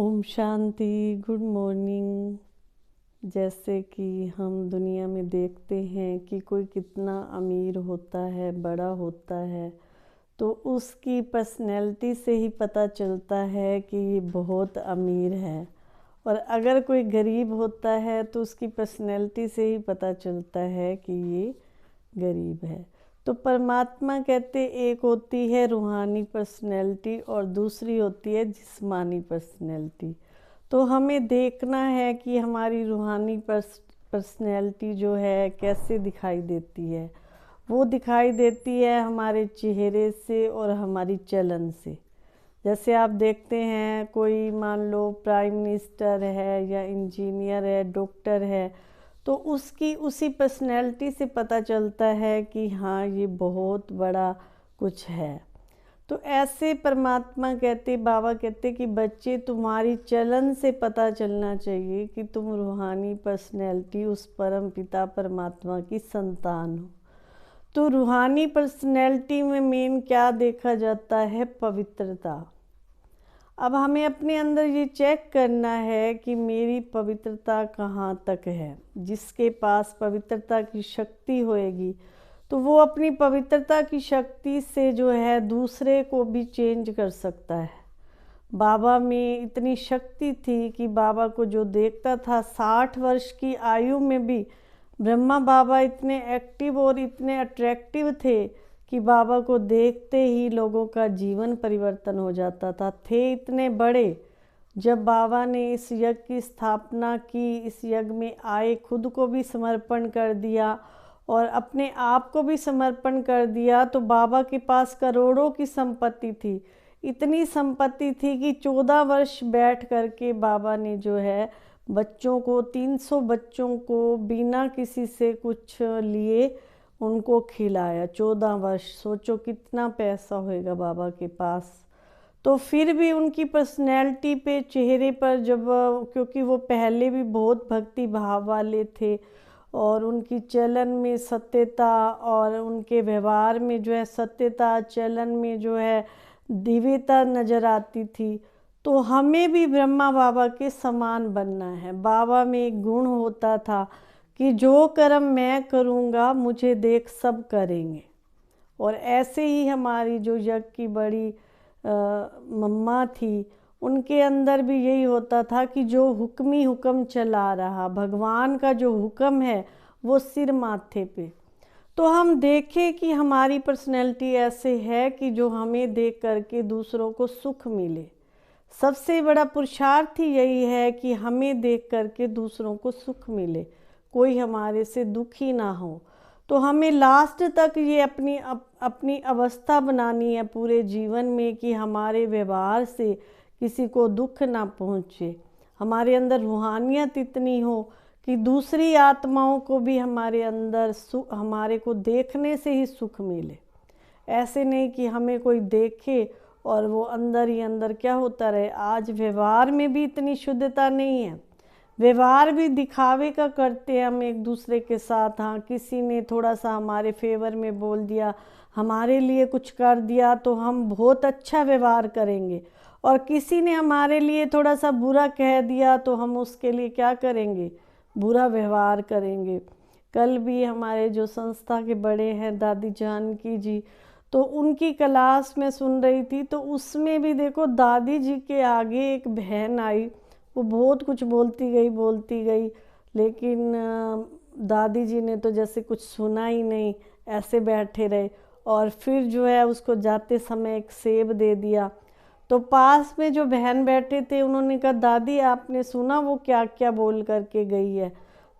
Om Shanti. Good morning. जैसे कि हम दुनिया में देखते हैं कि कोई कितना अमीर होता है, बड़ा होता है, तो उसकी पर्सनैलिटी से ही पता चलता है कि ये बहुत अमीर है। और अगर कोई गरीब होता है तो उसकी पर्सनैलिटी से ही पता चलता है कि ये गरीब है। तो परमात्मा कहते एक होती है रूहानी पर्सनैलिटी और दूसरी होती है जिस्मानी पर्सनैलिटी। तो हमें देखना है कि हमारी रूहानी पर्सनैलिटी जो है कैसे दिखाई देती है। वो दिखाई देती है हमारे चेहरे से और हमारी चलन से। जैसे आप देखते हैं कोई मान लो प्राइम मिनिस्टर है या इंजीनियर है, डॉक्टर है, तो उसकी उसी पर्सनैलिटी से पता चलता है कि हाँ ये बहुत बड़ा कुछ है। तो ऐसे परमात्मा कहते, बाबा कहते कि बच्चे तुम्हारी चलन से पता चलना चाहिए कि तुम रूहानी पर्सनैलिटी उस परम पिता परमात्मा की संतान हो। तो रूहानी पर्सनैलिटी में मेन क्या देखा जाता है? पवित्रता। अब हमें अपने अंदर ये चेक करना है कि मेरी पवित्रता कहाँ तक है। जिसके पास पवित्रता की शक्ति होएगी तो वो अपनी पवित्रता की शक्ति से जो है दूसरे को भी चेंज कर सकता है। बाबा में इतनी शक्ति थी कि बाबा को जो देखता था 60 वर्ष की आयु में भी ब्रह्मा बाबा इतने एक्टिव और इतने अट्रैक्टिव थे कि बाबा को देखते ही लोगों का जीवन परिवर्तन हो जाता था। थे इतने बड़े। जब बाबा ने इस यज्ञ की स्थापना की, इस यज्ञ में आए, खुद को भी समर्पण कर दिया और अपने आप को भी समर्पण कर दिया, तो बाबा के पास करोड़ों की संपत्ति थी। इतनी संपत्ति थी कि 14 वर्ष बैठ करके बाबा ने जो है बच्चों को 300 बच्चों को बिना किसी से कुछ लिए उनको खिलाया। 14 वर्ष, सोचो कितना पैसा होएगा बाबा के पास। तो फिर भी उनकी पर्सनैलिटी पे, चेहरे पर जब, क्योंकि वो पहले भी बहुत भक्ति भाव वाले थे और उनकी चलन में सत्यता और उनके व्यवहार में जो है सत्यता, चलन में जो है दिव्यता नज़र आती थी। तो हमें भी ब्रह्मा बाबा के समान बनना है। बाबा में एक गुण होता था कि जो कर्म मैं करूँगा मुझे देख सब करेंगे। और ऐसे ही हमारी जो यज्ञ की बड़ी मम्मा थी, उनके अंदर भी यही होता था कि जो हुक्मी हुक्म चला रहा, भगवान का जो हुक्म है वो सिर माथे पे। तो हम देखें कि हमारी पर्सनैलिटी ऐसे है कि जो हमें देख करके दूसरों को सुख मिले। सबसे बड़ा पुरुषार्थ ही यही है कि हमें देख करके दूसरों को सुख मिले, कोई हमारे से दुखी ना हो। तो हमें लास्ट तक ये अपनी अवस्था बनानी है पूरे जीवन में कि हमारे व्यवहार से किसी को दुख ना पहुँचे। हमारे अंदर रूहानियत इतनी हो कि दूसरी आत्माओं को भी हमारे अंदर हमारे को देखने से ही सुख मिले। ऐसे नहीं कि हमें कोई देखे और वो अंदर ही अंदर क्या होता रहे। आज व्यवहार में भी इतनी शुद्धता नहीं है। व्यवहार भी दिखावे का करते हैं हम एक दूसरे के साथ। हाँ, किसी ने थोड़ा सा हमारे फेवर में बोल दिया, हमारे लिए कुछ कर दिया तो हम बहुत अच्छा व्यवहार करेंगे, और किसी ने हमारे लिए थोड़ा सा बुरा कह दिया तो हम उसके लिए क्या करेंगे? बुरा व्यवहार करेंगे। कल भी हमारे जो संस्था के बड़े हैं दादी जानकी जी, तो उनकी क्लास में सुन रही थी, तो उसमें भी देखो दादी जी के आगे एक बहन आई, वो बहुत कुछ बोलती गई, लेकिन दादी जी ने तो जैसे कुछ सुना ही नहीं, ऐसे बैठे रहे। और फिर जो है उसको जाते समय एक सेब दे दिया। तो पास में जो बहन बैठे थे उन्होंने कहा, दादी आपने सुना वो क्या क्या बोल करके गई है?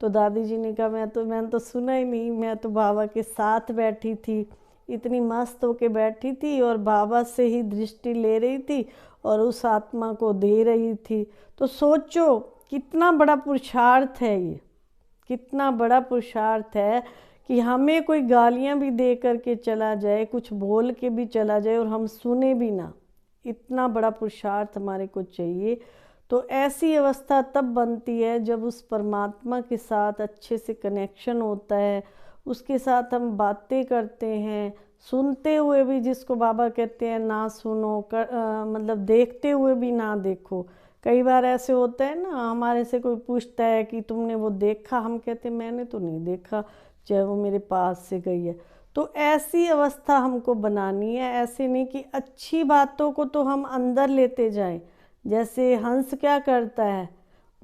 तो दादी जी ने कहा, मैंने तो सुना ही नहीं, मैं तो बाबा के साथ बैठी थी, इतनी मस्त होके बैठी थी और बाबा से ही दृष्टि ले रही थी और उस आत्मा को दे रही थी। तो सोचो कितना बड़ा पुरुषार्थ है ये, कितना बड़ा पुरुषार्थ है कि हमें कोई गालियां भी दे करके चला जाए, कुछ बोल के भी चला जाए और हम सुने भी ना। इतना बड़ा पुरुषार्थ हमारे को चाहिए। तो ऐसी अवस्था तब बनती है जब उस परमात्मा के साथ अच्छे से कनेक्शन होता है, उसके साथ हम बातें करते हैं, सुनते हुए भी, जिसको बाबा कहते हैं ना सुनो, मतलब देखते हुए भी ना देखो। कई बार ऐसे होता है ना, हमारे से कोई पूछता है कि तुमने वो देखा, हम कहते मैंने तो नहीं देखा, चाहे वो मेरे पास से गई है। तो ऐसी अवस्था हमको बनानी है, ऐसे नहीं कि अच्छी बातों को तो हम अंदर लेते जाएं। जैसे हंस क्या करता है,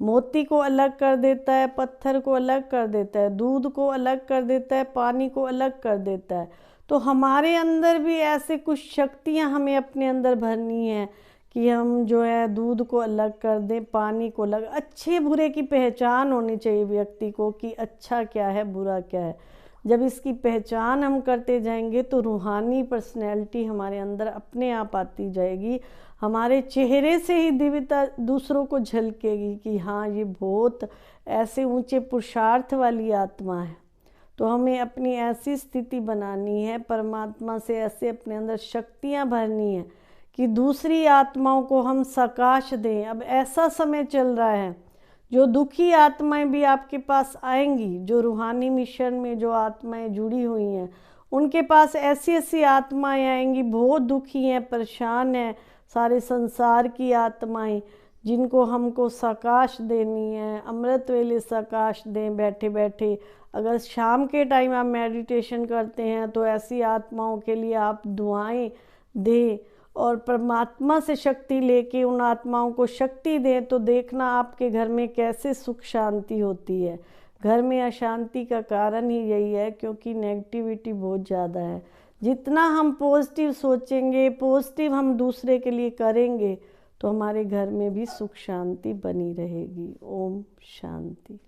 मोती को अलग कर देता है, पत्थर को अलग कर देता है, दूध को अलग कर देता है, पानी को अलग कर देता है। तो हमारे अंदर भी ऐसे कुछ शक्तियां हमें अपने अंदर भरनी है कि हम जो है दूध को अलग कर दें, पानी को अलग। अच्छे बुरे की पहचान होनी चाहिए व्यक्ति को कि अच्छा क्या है, बुरा क्या है। जब इसकी पहचान हम करते जाएंगे तो रूहानी पर्सनैलिटी हमारे अंदर अपने आप आती जाएगी। हमारे चेहरे से ही दिव्यता दूसरों को झलकेगी कि हाँ, ये बहुत ऐसे ऊंचे पुरुषार्थ वाली आत्मा है। तो हमें अपनी ऐसी स्थिति बनानी है, परमात्मा से ऐसे अपने अंदर शक्तियाँ भरनी है कि दूसरी आत्माओं को हम सकाश दें। अब ऐसा समय चल रहा है, जो दुखी आत्माएं भी आपके पास आएंगी, जो रूहानी मिशन में जो आत्माएं जुड़ी हुई हैं, उनके पास ऐसी ऐसी आत्माएं आएंगी, बहुत दुखी हैं, परेशान हैं, सारे संसार की आत्माएं, जिनको हमको सकाश देनी है। अमृत वेले सकाश दें बैठे बैठे। अगर शाम के टाइम आप मेडिटेशन करते हैं तो ऐसी आत्माओं के लिए आप दुआएं दें और परमात्मा से शक्ति लेके उन आत्माओं को शक्ति दें। तो देखना आपके घर में कैसे सुख शांति होती है। घर में अशांति का कारण ही यही है, क्योंकि नेगेटिविटी बहुत ज़्यादा है। जितना हम पॉजिटिव सोचेंगे, पॉजिटिव हम दूसरे के लिए करेंगे, तो हमारे घर में भी सुख शांति बनी रहेगी। ओम शांति।